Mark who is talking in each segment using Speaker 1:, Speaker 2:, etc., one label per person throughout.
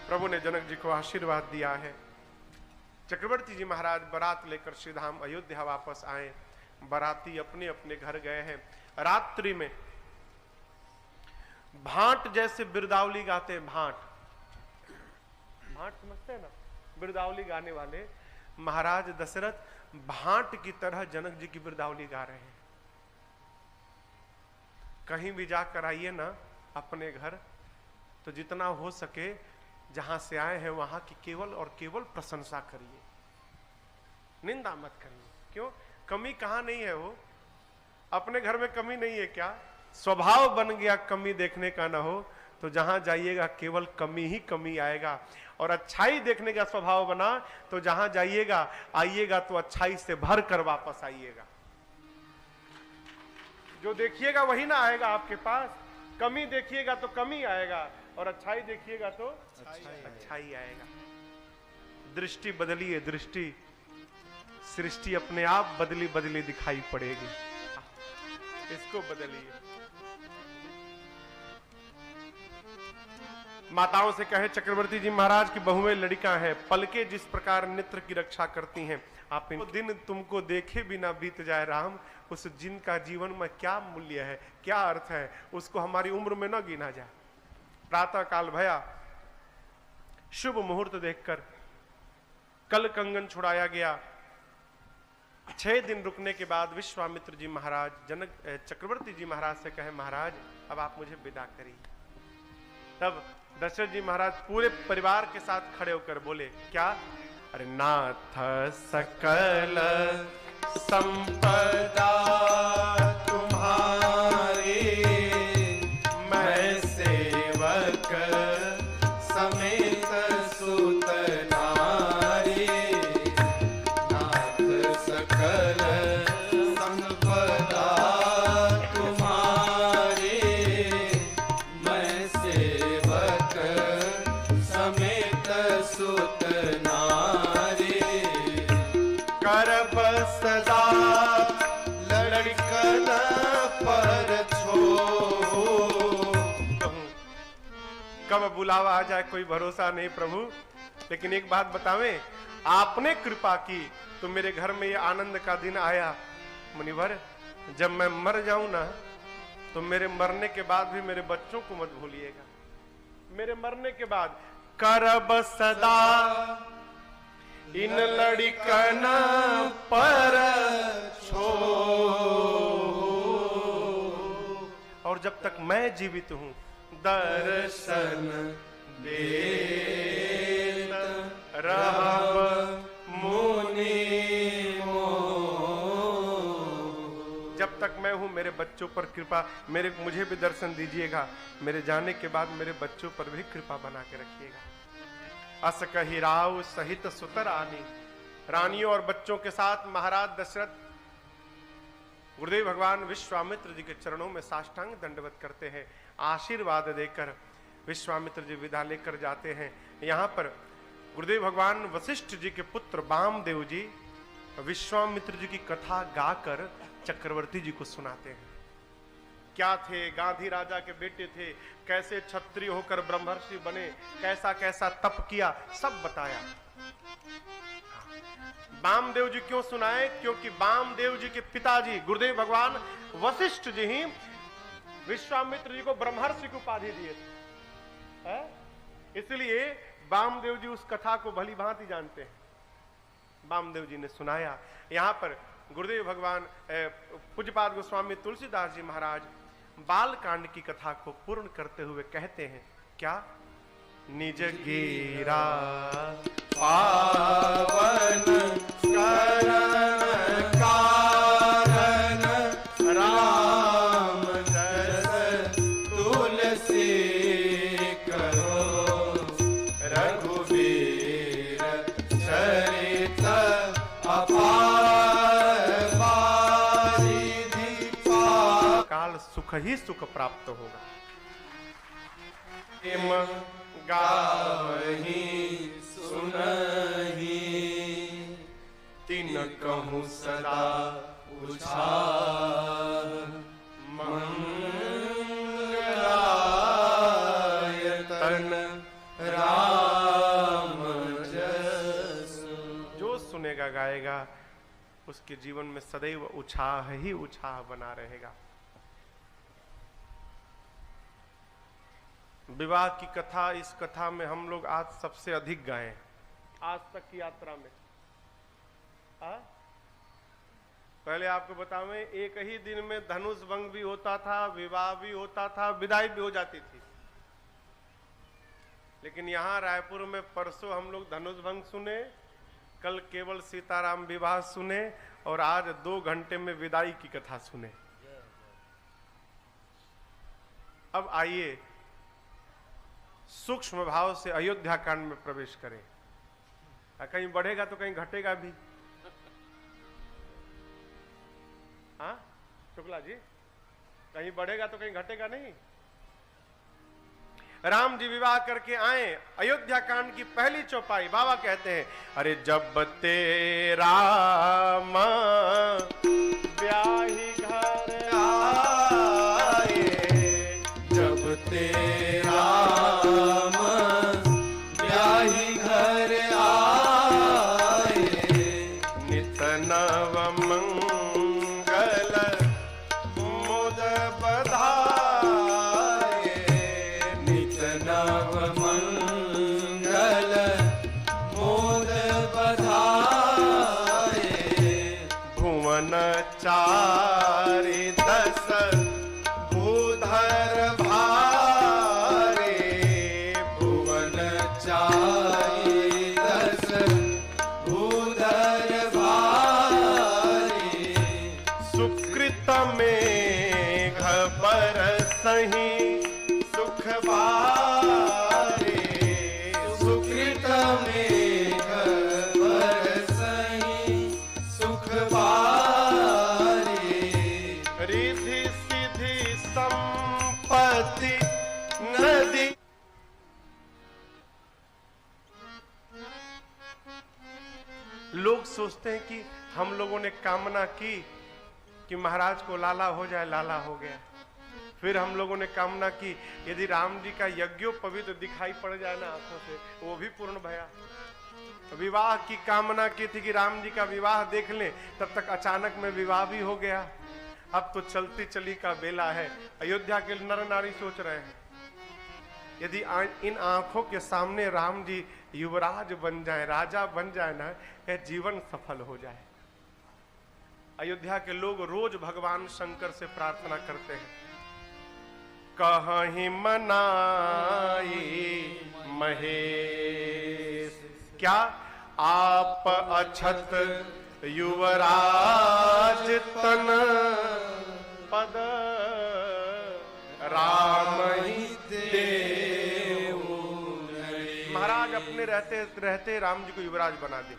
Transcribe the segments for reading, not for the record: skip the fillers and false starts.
Speaker 1: प्रभु ने जनक जी को आशीर्वाद दिया है। चक्रवर्ती जी महाराज बारात लेकर श्री धाम अयोध्या वापस आए। बाराती अपने अपने घर गए हैं। रात्रि में भाट जैसे बिरदावली गाते हैं, भाट समझते हैं ना, बिरदावली गाने वाले महाराज दशरथ भाट की तरह जनक जी की बिरदावली गा रहे हैं। कहीं भी जाकर आइए ना अपने घर, तो जितना हो सके जहां से आए हैं वहां की केवल और केवल प्रशंसा करिए, निंदा मत करिए। क्यों? कमी कहां नहीं है, वो अपने घर में कमी नहीं है क्या? स्वभाव बन गया कमी देखने का ना हो तो जहां जाइएगा केवल कमी ही कमी आएगा। और अच्छाई देखने का स्वभाव बना तो जहां जाइएगा आइएगा तो अच्छाई से भर कर वापस आइएगा। जो देखिएगा वही ना आएगा आपके पास। कमी देखिएगा तो कमी आएगा और अच्छाई देखिएगा तो अच्छाई आएगा। दृष्टि बदलिए, दृष्टि, सृष्टि अपने आप बदली बदली दिखाई पड़ेगी। इसको बदलिए। माताओं से कहे चक्रवर्ती जी महाराज की बहुएं लड़कियां हैं, पलके जिस प्रकार नेत्र की रक्षा करती हैं, आप इन दिन तुमको देखे बिना बीत जाए राम, उस जिनका जीवन में क्या मूल्य है, क्या अर्थ है, उसको हमारी उम्र में न गिना जाए। प्रातः काल भया, शुभ मुहूर्त देखकर कल कंगन छुड़ाया गया। 6 दिन रुकने के बाद विश्वामित्र जी महाराज चक्रवर्ती जी महाराज से कहे महाराज अब आप मुझे विदा करिए। तब दशरथ जी महाराज पूरे परिवार के साथ खड़े होकर बोले क्या? अरे नाथ सकल संपदा तुम्हारे, मैं सेवक समेत सुत नारी। नाथ सकल संपदा तुम्हारे, मैं सेवक समेत सुत नारी। करब सदा लड़कन पर छो। कब बुलावा आ जाए कोई भरोसा नहीं प्रभु, लेकिन एक बात बतावें, आपने कृपा की तो मेरे घर में ये आनंद का दिन आया। मुनिवर जब मैं मर जाऊं ना तो मेरे मरने के बाद भी मेरे बच्चों को मत भूलिएगा। मेरे मरने के बाद करब सदा इन लड़कन पर छो, और जब तक मैं जीवित हूं दर्शन देत रहब मुनि मोह। जब तक मैं हूं मेरे बच्चों पर कृपा, मुझे भी दर्शन दीजिएगा। मेरे जाने के बाद मेरे बच्चों पर भी कृपा बना के रखिएगा। अस कही राव सहित सुतर आनी। रानियों और बच्चों के साथ महाराज दशरथ गुरुदेव भगवान विश्वामित्र जी के चरणों में साष्टांग दंडवत करते हैं। आशीर्वाद देकर विश्वामित्र जी विदा लेकर जाते हैं। यहाँ पर गुरुदेव भगवान वशिष्ठ जी के पुत्र वामदेव जी विश्वामित्र जी की कथा गाकर चक्रवर्ती जी को सुनाते हैं। क्या थे? गांधी राजा के बेटे थे, कैसे क्षत्रिय होकर ब्रह्मर्षि बने, कैसा कैसा तप किया, सब बताया। वामदेव जी क्यों सुनाए? क्योंकि वामदेव जी के पिताजी गुरुदेव भगवान वशिष्ठ जी ही विश्वामित्र जी को ब्रह्मर्षि की उपाधि दिए थे। इसलिए वामदेव जी उस कथा को भली भांति जानते हैं। वामदेव जी ने सुनाया। यहाँ पर गुरुदेव भगवान पूज्यपाद गोस्वामी तुलसीदास जी महाराज बाल कांड की कथा को पूर्ण करते हुए कहते हैं क्या? निज गिरा पावन करण कारण राम जस तुलसी करो रघुवीर चरित अपार बारिधि पार। काल सुख ही सुख प्राप्त होगा। गावही सुनही तिन कहूँ सदा उछाल मंगलायतन राम सुनेगा गाएगा, उसके जीवन में सदैव उत्साह ही उत्साह बना रहेगा। विवाह की कथा, इस कथा में हम लोग आज सबसे अधिक गाए आज तक की यात्रा में। पहले आपको बताऊं, एक ही दिन में धनुष भंग भी होता था, विवाह भी होता था, विदाई भी हो जाती थी। लेकिन यहाँ रायपुर में परसों हम लोग धनुष भंग सुने, कल केवल सीताराम विवाह सुने और आज 2 घंटे में विदाई की कथा सुने। अब आइए सूक्ष्म भाव से अयोध्या कांड में प्रवेश करें। कहीं बढ़ेगा तो कहीं घटेगा भी। हाँ शुक्ला जी, कहीं बढ़ेगा तो कहीं घटेगा नहीं। राम जी विवाह करके आए, अयोध्या कांड की पहली चौपाई बाबा कहते हैं, अरे जब तेरा ब्याही घर आए, जब तेरा ब्याही घर आए, नित नव मंगल मुद बधाए, नित नव मंगल मुद बधाए, भुवन चारि 10 भूधर भारे, भुवन चारि 10 भूधर भारे, सुकृत मेघ बरसहि सुख बारे, सुकृत मेघ बरसहि सुख बारे, रिद्धि सिद्धि संपत्ति नदी। लोग सोचते हैं कि हम लोगों ने कामना की कि महाराज को लाला हो जाए, लाला हो गया। फिर हम लोगों ने कामना की यदि राम जी का यज्ञोपवीत दिखाई पड़ जाए ना आंखों से, वो भी पूर्ण भया। विवाह की कामना की थी कि राम जी का विवाह देख लें, तब तक अचानक में विवाह भी हो गया। अब तो चलती चली का बेला है। अयोध्या के नर नारी सोच रहे हैं यदि इन आंखों के सामने राम जी युवराज बन जाए, राजा बन जाए ना, यह जीवन सफल हो जाए। अयोध्या के लोग रोज भगवान शंकर से प्रार्थना करते हैं, कहीं मनाई महेश, क्या आप अछत युवराज तन पद, राम ही देव। महाराज अपने रहते रहते राम जी को युवराज बना दे।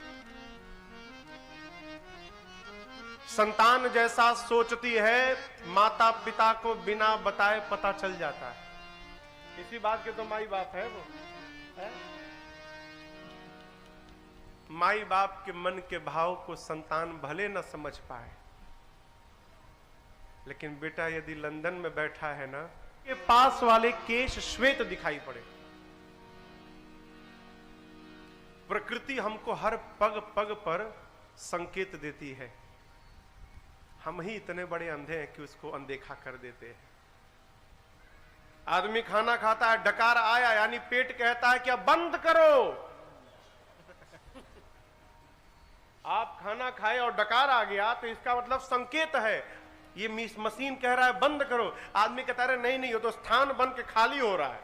Speaker 1: संतान जैसा सोचती है, माता पिता को बिना बताए पता चल जाता है। इसी बात के तो माई बाप है वो है? माई बाप के मन के भाव को संतान भले न समझ पाए, लेकिन बेटा यदि लंदन में बैठा है ना, के पास वाले केश श्वेत दिखाई पड़े। प्रकृति हमको हर पग पग पर संकेत देती है, हम ही इतने बड़े अंधे हैं कि उसको अनदेखा कर देते हैं। आदमी खाना खाता है, डकार आया यानी पेट कहता है कि अब बंद करो। आप खाना खाए और डकार आ गया तो इसका मतलब संकेत है, ये मशीन कह रहा है बंद करो। आदमी कहता है नहीं नहीं, वो तो स्थान बन के खाली हो रहा है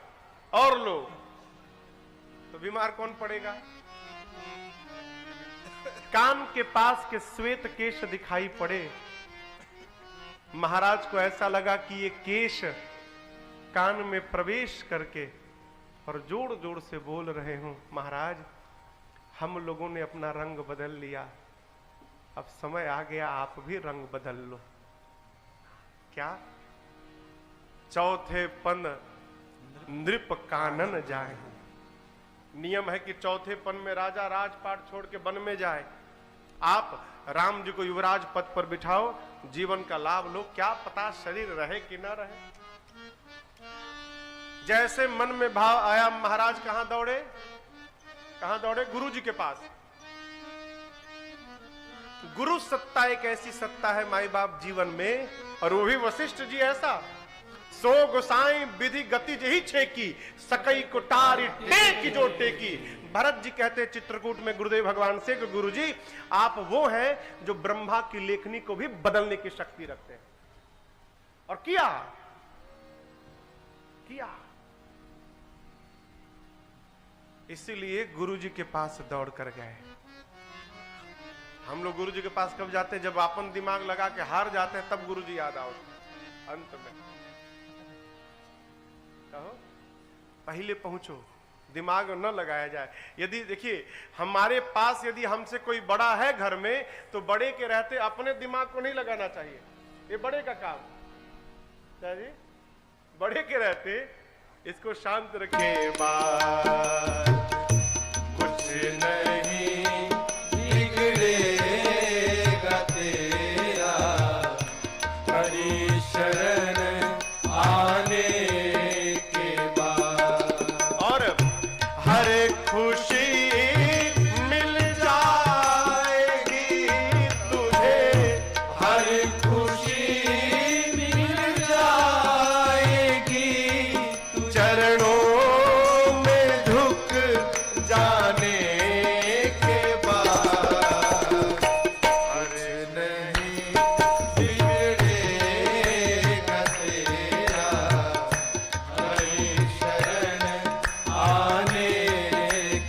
Speaker 1: और लोग, तो बीमार कौन पड़ेगा? कान के पास के श्वेत केश दिखाई पड़े। महाराज को ऐसा लगा कि ये केश कान में प्रवेश करके और जोड़ जोड़ से बोल रहे हूं, महाराज हम लोगों ने अपना रंग बदल लिया, अब समय आ गया आप भी रंग बदल लो। क्या? चौथे पन नृप कानन जाए। नियम है कि चौथे पन में राजा राजपाट छोड़ के वन में जाए। आप राम जी को युवराज पद पर बिठाओ, जीवन का लाभ लो, क्या पता शरीर रहे कि ना रहे। जैसे मन में भाव आया, महाराज कहां दौड़े? कहां दौड़े? गुरु जी के पास। गुरु सत्ता एक ऐसी सत्ता है माई बाप जीवन में, और वो भी वशिष्ठ जी ऐसा। सो गोसाई विधि गति जही छेकी, सकई कुटारी टेकी जो टेकी। भरत जी कहते चित्रकूट में गुरुदेव भगवान से कि गुरु जी आप वो हैं जो ब्रह्मा की लेखनी को भी बदलने की शक्ति रखते हैं। और किया इसीलिए गुरु जी के पास दौड़ कर गए। हम लोग गुरु जी के पास कब जाते हैं? जब अपन दिमाग लगा के हार जाते हैं, तब गुरु जी याद आओ अंत में। कहो पहले पहुंचो, दिमाग न लगाया जाए। यदि देखिए हमारे पास यदि हमसे कोई बड़ा है घर में, तो बड़े के रहते अपने दिमाग को नहीं लगाना चाहिए, ये बड़े का काम है जी। बड़े के रहते इसको शांत रखे, बात कुछ नहीं बिगड़ेगा तेरा, हरि शरण आने के बाद। और हर खुशी मिल जाएगी तुझे, हर खुशी मिल जाएगी, चरणों में झुक जाने के बाद। हर नहीं बिगड़ेगा तेरा, हरि शरण आने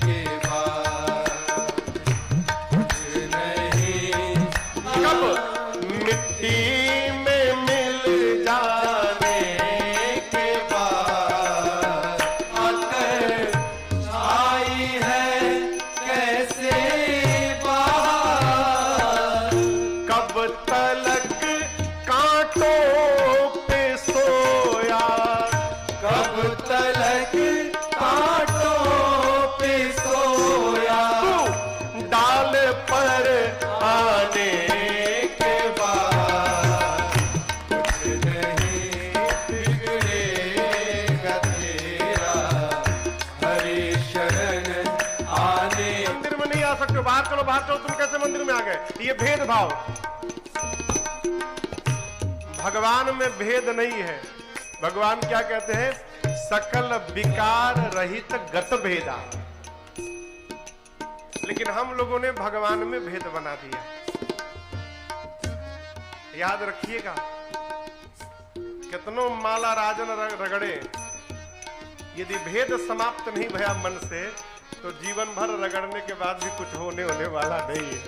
Speaker 1: के बाद। कुछ नहीं कब मिट्टी में मिल जाने के बाद, आकर छाई है कैसे बाहर। कब तलक कांटों पे सोया, कब तलक कांटों पे सोया, डाल पर आने के बाद। कुछ नहीं बिगड़ेगा तेरा, हरि शरण आने। मंदिर में नहीं आ सकते, बाहर चलो बाहर चलो। तुम कैसे मंदिर में आ गए? ये भेदभाव, भगवान में भेद नहीं है। भगवान क्या कहते हैं? सकल विकार रहित गत भेदा। लेकिन हम लोगों ने भगवान में भेद बना दिया। याद रखिएगा, कितनों माला राजन रगड़े, यदि भेद समाप्त नहीं भया मन से, तो जीवन भर रगड़ने के बाद भी कुछ होने वाला नहीं है।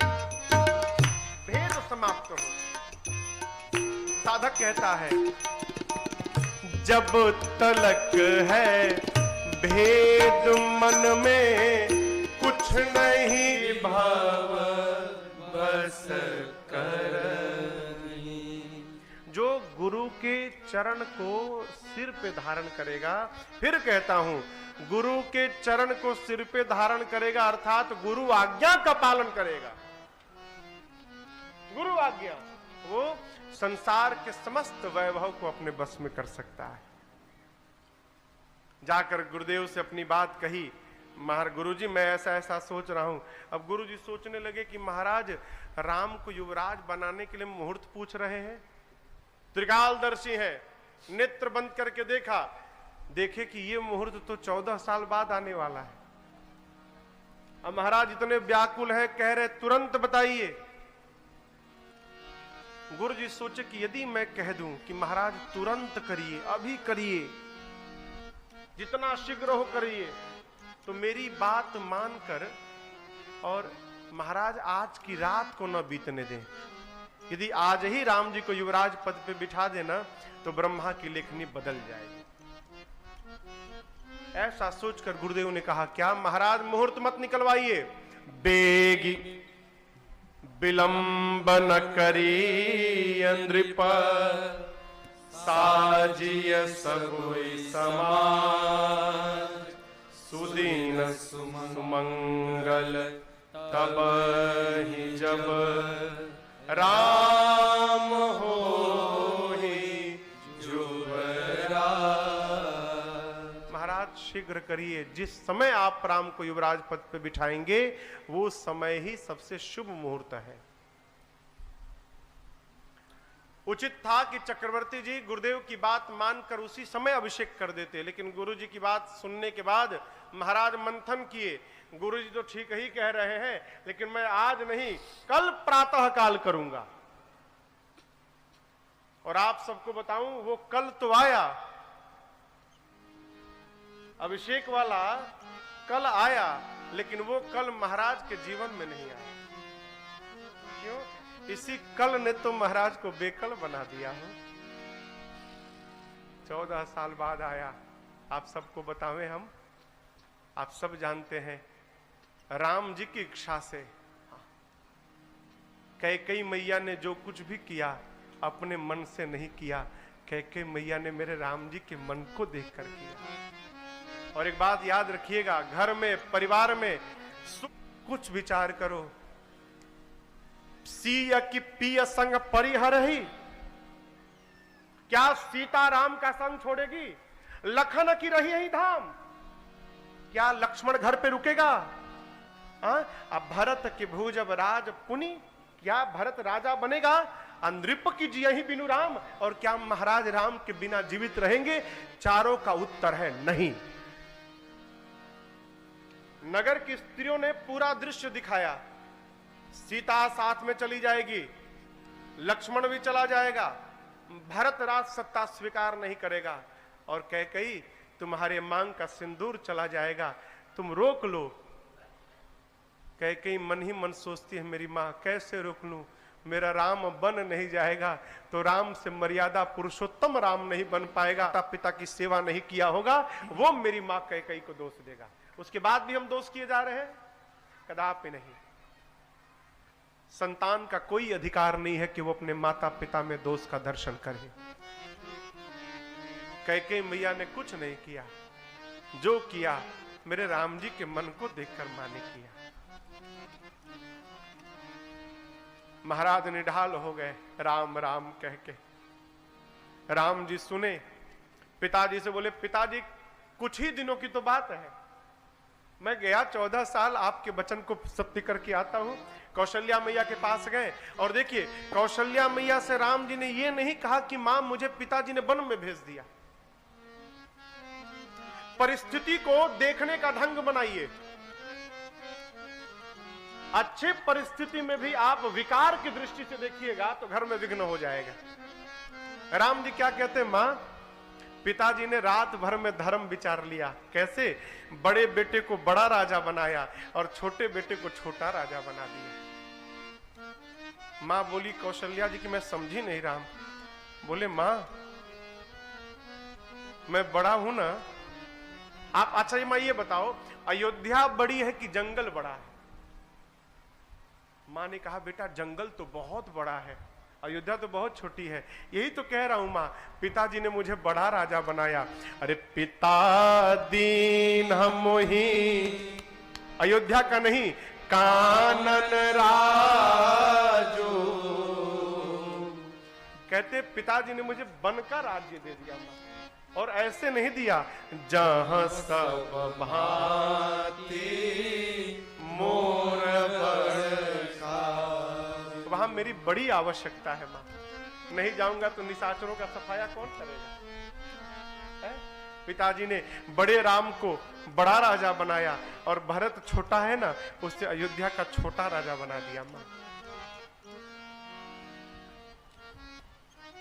Speaker 1: भेद समाप्त हो। साधक कहता है जब तलक है भेद मन में, कुछ नहीं भाव बस करनी। जो गुरु के चरण को सिर पे धारण करेगा, फिर कहता हूं गुरु के चरण को सिर पे धारण करेगा, अर्थात गुरु आज्ञा का पालन करेगा। गुरु आज्ञा, वो संसार के समस्त वैभव को अपने बस में कर सकता है। जाकर गुरुदेव से अपनी बात कही, गुरुजी मैं ऐसा ऐसा सोच रहा हूं। अब गुरुजी सोचने लगे कि महाराज राम को युवराज बनाने के लिए मुहूर्त पूछ रहे हैं। त्रिकालदर्शी हैं, नेत्र बंद करके देखा, देखे कि ये मुहूर्त तो 14 साल बाद आने वाला है। अब महाराज इतने व्याकुल हैं, कह रहे तुरंत बताइए। गुरुजी सोचे कि यदि मैं कह दूं कि महाराज तुरंत करिए, अभी करिए, जितना शीघ्र हो करिए, तो मेरी बात मानकर और महाराज आज की रात को न बीतने दें। यदि आज ही राम जी को युवराज पद पे बिठा देना, तो ब्रह्मा की लेखनी बदल जाएगी। ऐसा सोचकर गुरुदेव ने कहा, क्या महाराज मुहूर्त मत निकलवाइए, बेगी विलंब न करी नृप, साजिय सबोई समाज, सुदीन सुमंगल तब ही जब राम हो ही जुबराज। महाराज शीघ्र करिए, जिस समय आप राम को युवराज पद पर बिठाएंगे वो समय ही सबसे शुभ मुहूर्त है। उचित था कि चक्रवर्ती जी गुरुदेव की बात मानकर उसी समय अभिषेक कर देते, लेकिन गुरु जी की बात सुनने के बाद महाराज मंथन किए। गुरु जी तो ठीक ही कह रहे हैं, लेकिन मैं आज नहीं कल प्रातः काल करूंगा। और आप सबको बताऊं, वो कल तो आया, अभिषेक वाला कल आया, लेकिन वो कल महाराज के जीवन में नहीं आया। क्यों? इसी कल ने तो महाराज को बेकल बना दिया हो। 14 साल बाद आया। आप सबको बतावें हम, आप सब जानते हैं, राम जी की इच्छा से कैकेयी मैया ने जो कुछ भी किया अपने मन से नहीं किया, कैकेयी मैया ने मेरे राम जी के मन को देखकर किया। और एक बात याद रखिएगा, घर में परिवार में कुछ विचार करो, सीय की पिय संग परिहर ही, क्या सीता राम का संग छोड़ेगी? लखन की रही ही धाम, क्या लक्ष्मण घर पे रुकेगा? अब भरत के भुजब राज पुनि, क्या भरत राजा बनेगा? नृप की जिय ही बिनु राम, और क्या महाराज राम के बिना जीवित रहेंगे? चारों का उत्तर है नहीं। नगर की स्त्रियों ने पूरा दृश्य दिखाया, सीता साथ में चली जाएगी, लक्ष्मण भी चला जाएगा, भरत राज सत्ता स्वीकार नहीं करेगा, और कैकेयी तुम्हारे मांग का सिंदूर चला जाएगा, तुम रोक लो। कैकेयी मन ही मन सोचती है, मेरी मां कैसे रोक लूं, मेरा राम बन नहीं जाएगा तो राम से मर्यादा पुरुषोत्तम राम नहीं बन पाएगा, पिता की सेवा नहीं किया होगा, वो मेरी मां कैकेयी को दोष देगा। उसके बाद भी हम दोष किए जा रहे हैं? कदापि नहीं। संतान का कोई अधिकार नहीं है कि वो अपने माता पिता में दोष का दर्शन करे। कैकेयी मैया ने कुछ नहीं किया, जो किया मेरे राम जी के मन को देखकर मां ने किया। महाराज निढाल हो गए राम राम कह के। राम जी सुने, पिताजी से बोले, पिताजी कुछ ही दिनों की तो बात है, मैं गया 14 साल आपके वचन को सत्य करके आता हूं। कौशल्या मैया के पास गए, और देखिए कौशल्या मैया से राम जी ने ये नहीं कहा कि मां मुझे पिताजी ने वन में भेज दिया। परिस्थिति को देखने का ढंग बनाइए। अच्छे परिस्थिति में भी आप विकार की दृष्टि से देखिएगा तो घर में विघ्न हो जाएगा। राम जी क्या कहते हैं, मां पिताजी ने रात भर में धर्म विचार लिया, कैसे बड़े बेटे को बड़ा राजा बनाया और छोटे बेटे को छोटा राजा बना दिया। मां बोली कौशल्या जी कि मैं समझी नहीं। राम बोले, मां मैं बड़ा हूं ना, आप अच्छा मां ये बताओ, अयोध्या बड़ी है कि जंगल बड़ा है? मां ने कहा, बेटा जंगल तो बहुत बड़ा है, अयोध्या तो बहुत छोटी है। यही तो कह रहा हूं मां, पिताजी ने मुझे बड़ा राजा बनाया। अरे पिता दीन हम ही, अयोध्या का नहीं, कानन राजो। कहते पिताजी ने मुझे वन का राज्य दे दिया मां, और ऐसे नहीं दिया जहां सब भांति मोर वहां मेरी बड़ी आवश्यकता है मां, नहीं जाऊंगा तो निशाचरों का सफाया कौन करेगा? पिताजी ने बड़े राम को बड़ा राजा बनाया, और भरत छोटा है ना, उससे अयोध्या का छोटा राजा बना दिया मां।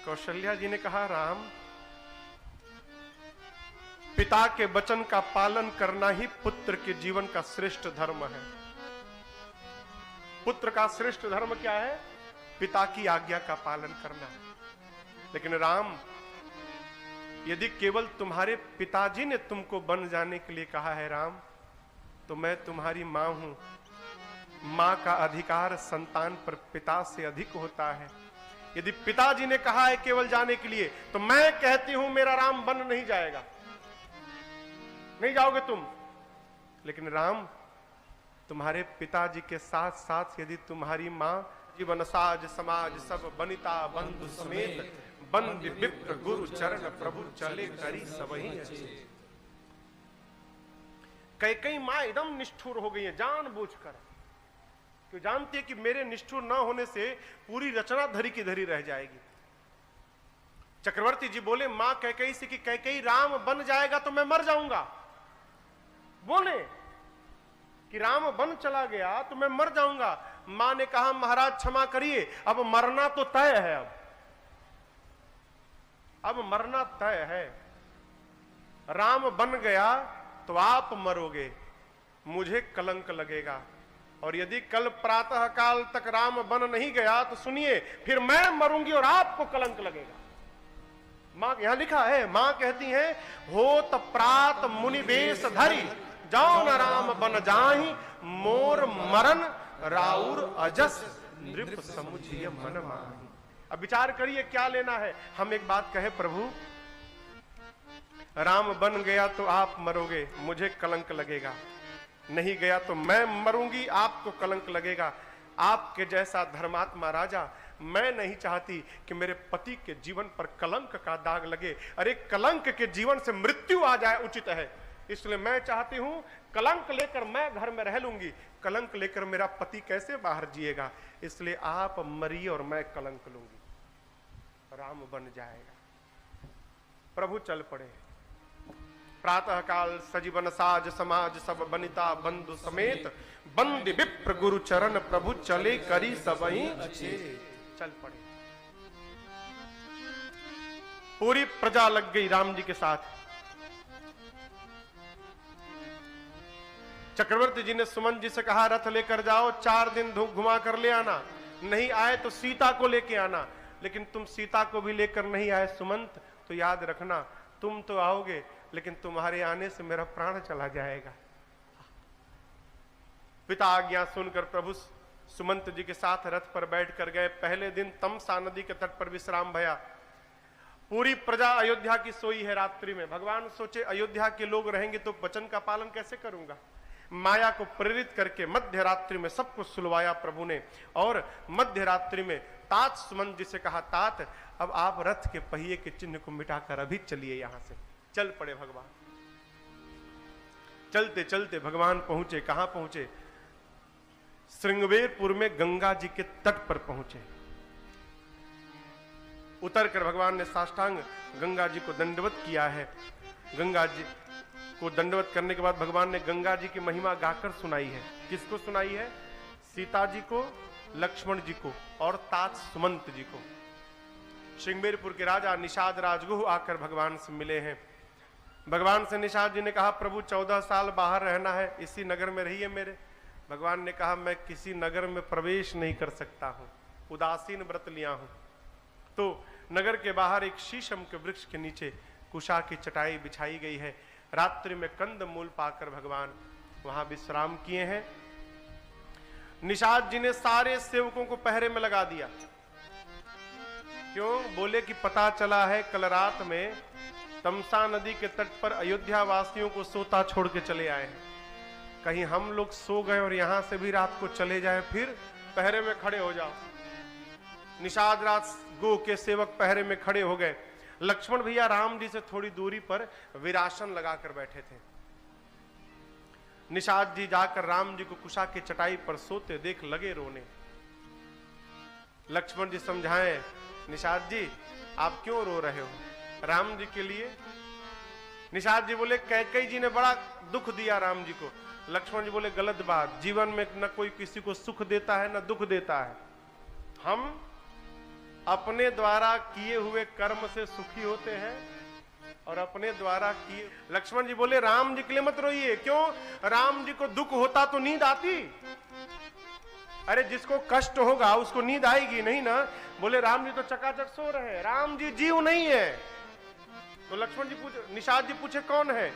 Speaker 1: कौशल्या जी ने कहा, राम पिता के वचन का पालन करना ही पुत्र के जीवन का श्रेष्ठ धर्म है। पुत्र का श्रेष्ठ धर्म क्या है? पिता की आज्ञा का पालन करना। लेकिन राम, यदि केवल तुम्हारे पिताजी ने तुमको बन जाने के लिए कहा है राम, तो मैं तुम्हारी मां हूं। मां का अधिकार संतान पर पिता से अधिक होता है। यदि पिताजी ने कहा है केवल जाने के लिए, तो मैं कहती हूं मेरा राम बन नहीं जाएगा, नहीं जाओगे तुम। लेकिन राम, तुम्हारे पिताजी के साथ साथ यदि तुम्हारी मां जीवन साज समाज सब बनिता बंधु समेत बंद विप्र गुरु चरण प्रभु चले करी सबही अच्छे। कई मां एकदम निष्ठुर हो गई है जानबूझकर, क्यों जानती है कि मेरे निष्ठुर न होने से पूरी रचना धरी की धरी रह जाएगी। चक्रवर्ती जी बोले मां कैकेयी से कि कैकेयी राम बन जाएगा तो मैं मर जाऊंगा। बोले कि राम बन चला गया तो मैं मर जाऊंगा। मां ने कहा महाराज क्षमा करिए, अब मरना तो तय है, अब मरना तय है। राम बन गया तो आप मरोगे, मुझे कलंक लगेगा, और यदि कल प्रातः काल तक राम बन नहीं गया तो सुनिए फिर मैं मरूंगी और आपको कलंक लगेगा। मां यहां लिखा है, मां कहती है होत प्रात मुनि वेश धरी, जाओ न राम बन जाहि, मोर मरण राउर अजस, नृप समुझिय मन माहि। अब विचार करिए क्या लेना है। हम एक बात कहे प्रभु राम बन गया तो आप मरोगे, मुझे कलंक लगेगा, नहीं गया तो मैं मरूंगी, आपको कलंक लगेगा। आपके जैसा धर्मात्मा राजा मैं नहीं चाहती कि मेरे पति के जीवन पर कलंक का दाग लगे। अरे कलंक के जीवन से मृत्यु आ जाए उचित है, इसलिए मैं चाहती हूं कलंक लेकर मैं घर में रह लूंगी, कलंक लेकर मेरा पति कैसे बाहर जिएगा, इसलिए आप मरिए और मैं कलंक लूंगी, राम बन जाएगा। प्रभु चल पड़े। प्रातः काल सजीवन साज समाज सब बनिता बंधु समेत, बंद विप्र गुरु चरण प्रभु चले करी सबही चल पड़े। पूरी प्रजा लग गई राम जी के साथ। चक्रवर्ती जी ने सुमंत जी से कहा रथ लेकर जाओ, 4 दिन घुमा कर ले आना, नहीं आए तो सीता को लेके आना। लेकिन तुम सीता को भी लेकर नहीं आए सुमंत, तो याद रखना तुम तो आओगे लेकिन तुम्हारे आने से मेरा प्राण चला जाएगा। पिता आज्ञा सुनकर प्रभु सुमंत जी के साथ रथ पर बैठ कर गए। पहले दिन तमसा नदी के तट पर विश्राम भया। पूरी प्रजा अयोध्या की सोई है रात्रि में। भगवान सोचे अयोध्या के लोग रहेंगे तो वचन का पालन कैसे करूंगा। माया को प्रेरित करके मध्य रात्रि में सबको सुलवाया प्रभु ने, और मध्य रात्रि में तात सुमंत जी से कहा तात अब आप रथ के पहिए के चिन्ह को मिटाकर अभी चलिए यहां से। चल पड़े भगवान। चलते चलते भगवान पहुंचे। कहां पहुंचे? श्रृंगवेरपुर में गंगा जी के तट पर पहुंचे। उतर कर भगवान ने साष्टांग गंगा जी को दंडवत किया है। गंगा जी को दंडवत करने के बाद भगवान ने गंगा जी की महिमा गाकर सुनाई है। किसको सुनाई है? सीता जी को, लक्ष्मण जी को और तात सुमंत जी को। श्रृंगवेरपुर के राजा निषाद राजगुह आकर भगवान से मिले हैं। भगवान से निषाद जी ने कहा प्रभु 14 साल बाहर रहना है, इसी नगर में रहिए मेरे। भगवान ने कहा मैं किसी नगर में प्रवेश नहीं कर सकता हूं, उदासीन व्रत लिया हूं। तो नगर के बाहर एक शीशम के वृक्ष के नीचे कुशा की चटाई बिछाई गई है। रात्रि में कंद मूल पाकर भगवान वहां विश्राम किए हैं। निषाद जी ने सारे सेवकों को पहरे में लगा दिया। क्यों? बोले कि पता चला है कल रात में तमसा नदी के तट पर अयोध्या वासियों को सोता छोड़ के चले आए हैं, कहीं हम लोग सो गए और यहां से भी रात को चले जाए, फिर पहरे में खड़े हो जाओ। निषाद राज गो के सेवक पहरे में खड़े हो गए। लक्ष्मण भैया राम जी से थोड़ी दूरी पर विरासन लगाकर बैठे थे। निषाद जी जाकर राम जी को कुशा की चटाई पर सोते देख लगे रोने। लक्ष्मण जी समझाएं, निषाद जी आप क्यों रो रहे हो राम जी के लिए? निषाद जी बोले कैकेयी जी ने बड़ा दुख दिया राम जी को। लक्ष्मण जी बोले गलत बात, जीवन में न कोई किसी को सुख देता है न दुख देता है। हम अपने द्वारा किए हुए कर्म से सुखी होते हैं और अपने द्वारा किए। लक्ष्मण जी बोले राम जी के लिए मत रोइए। क्यों? राम जी को दुख होता तो नींद आती। अरे जिसको कष्ट होगा उसको नींद आएगी नहीं ना। बोले राम जी तो चकाचक सो रहे हैं, राम जी जीव नहीं है। तो लक्ष्मण जी पूछे, निषाद जी पूछे कौन है?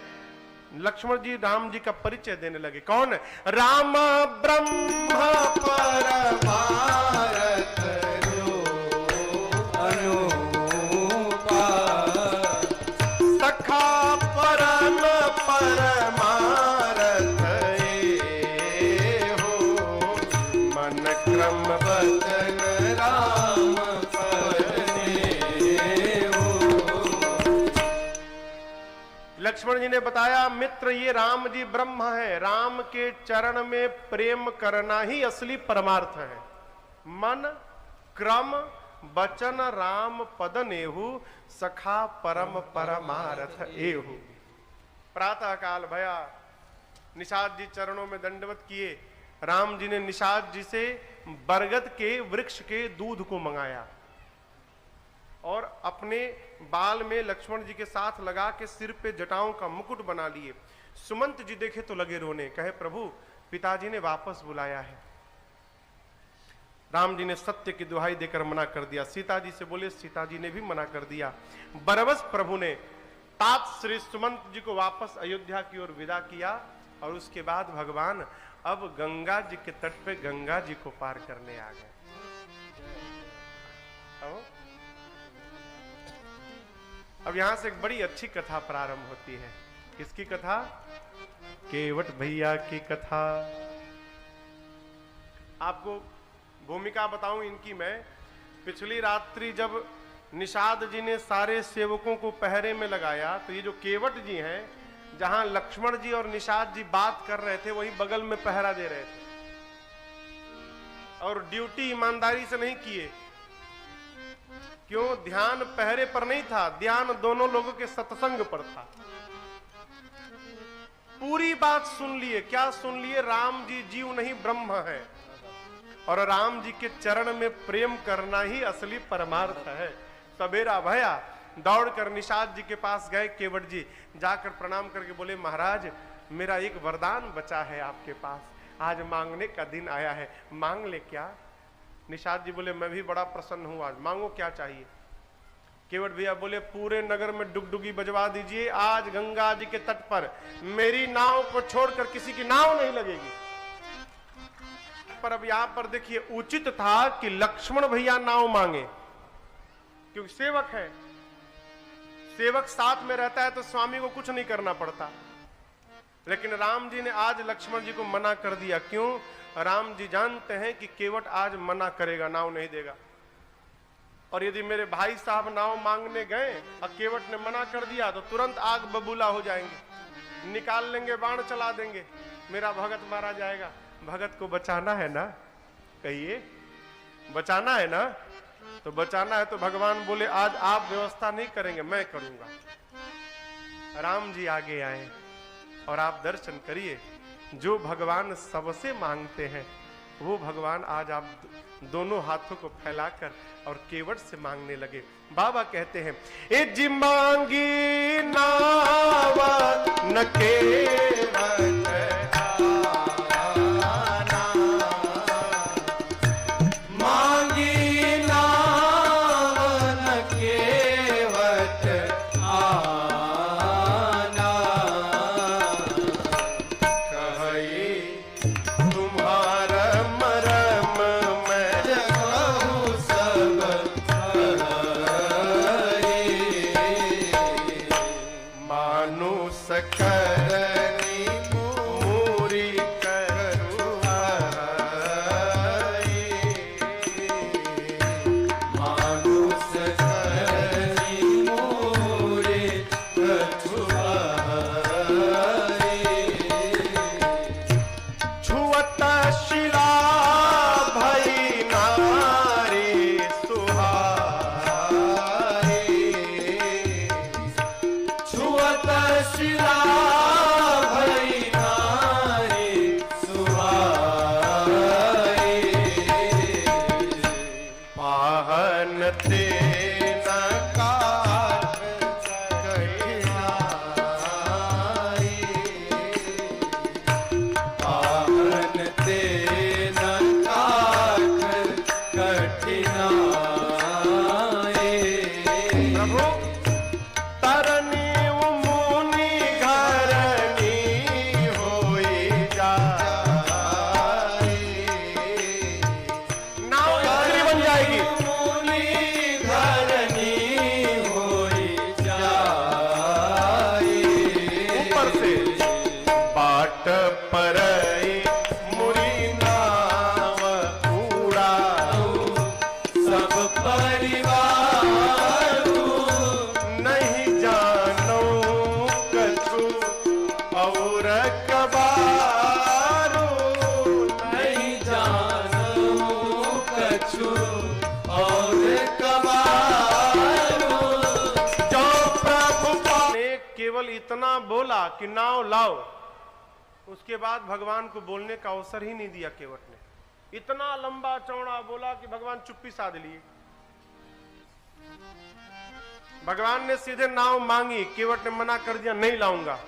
Speaker 1: लक्ष्मण जी राम जी का परिचय देने लगे। कौन? राम ब्रह्म परमारथ अनुपा, सखा परम परमारथ हो, मन क्रम वचन राम लक्ष्मण जी ने बताया मित्र ये राम जी ब्रह्म है, राम के चरण में प्रेम करना ही असली परमार्थ है। मन क्रम बचन राम पद नेहु, सखा परम परमारथ एहु। प्रातः काल भया, निषाद जी चरणों में दंडवत किए। राम जी ने निषाद जी से बरगद के वृक्ष के दूध को मंगाया और अपने बाल में लक्ष्मण जी के साथ लगा के सिर पे जटाओं का मुकुट बना लिए। सुमंत जी देखे तो लगे रोने, कहे प्रभु पिताजी ने वापस बुलाया है। राम जी ने सत्य की दुहाई देकर मना कर दिया। सीता जी से बोले, सीता जी ने भी मना कर दिया। बरबस प्रभु ने तात श्री सुमंत जी को वापस अयोध्या की ओर विदा किया और उसके बाद भगवान अब गंगा जी के तट पे गंगा जी को पार करने आ गए। अब यहां से एक बड़ी अच्छी कथा प्रारंभ होती है। किसकी कथा? केवट भैया की कथा। आपको भूमिका बताऊं इनकी मैं। पिछली रात्रि जब निषाद जी ने सारे सेवकों को पहरे में लगाया तो ये जो केवट जी हैं, जहां लक्ष्मण जी और निषाद जी बात कर रहे थे वहीं बगल में पहरा दे रहे थे और ड्यूटी ईमानदारी से नहीं किए। क्यों? ध्यान पहरे पर नहीं था, ध्यान दोनों लोगों के सत्संग पर था। पूरी बात सुन लिए। क्या सुन लिए? राम जी जीव नहीं ब्रह्म है और राम जी के चरण में प्रेम करना ही असली परमार्थ है। सवेरा भया, दौड़कर निषाद जी के पास गए केवट जी, जाकर प्रणाम करके बोले, महाराज मेरा एक वरदान बचा है आपके पास, आज मांगने का दिन आया है, मांग ले क्या? निषाद जी बोले, मैं भी बड़ा प्रसन्न हूं, आज मांगो क्या चाहिए? केवट भैया बोले, पूरे नगर में डुगडुगी बजवा दीजिए, आज गंगा जी के तट पर मेरी नाव को छोड़कर किसी की नाव नहीं लगेगी। पर अब यहां पर देखिए, उचित था कि लक्ष्मण भैया नाव मांगे क्योंकि सेवक है। सेवक साथ में रहता है तो स्वामी को कुछ नहीं करना पड़ता। लेकिन राम जी ने आज लक्ष्मण जी को मना कर दिया। क्यों? राम जी जानते हैं कि केवट आज मना करेगा, नाव नहीं देगा। और यदि मेरे भाई साहब नाव मांगने गए और केवट ने मना कर दिया तो तुरंत आग बबूला हो जाएंगे, निकाल लेंगे, बाण चला देंगे, मेरा भगत मारा जाएगा। भगत को बचाना है ना? कहिए, बचाना है ना? तो बचाना है तो भगवान बोले, आज आप व्यवस्था नहीं करेंगे, मैं करूंगा। राम जी आगे आए और आप दर्शन करिए, जो भगवान सबसे मांगते हैं वो भगवान आज आप दोनों हाथों को फैलाकर और केवट से मांगने लगे। बाबा कहते हैं, ए जी मांगी नाव न केवट और इतना बोला कि नाव लाओ, उसके बाद भगवान को बोलने का अवसर ही नहीं दिया केवट ने। इतना लंबा चौड़ा बोला कि भगवान चुप्पी साध लिए। भगवान ने सीधे नाव मांगी, केवट ने मना कर दिया, नहीं लाऊंगा।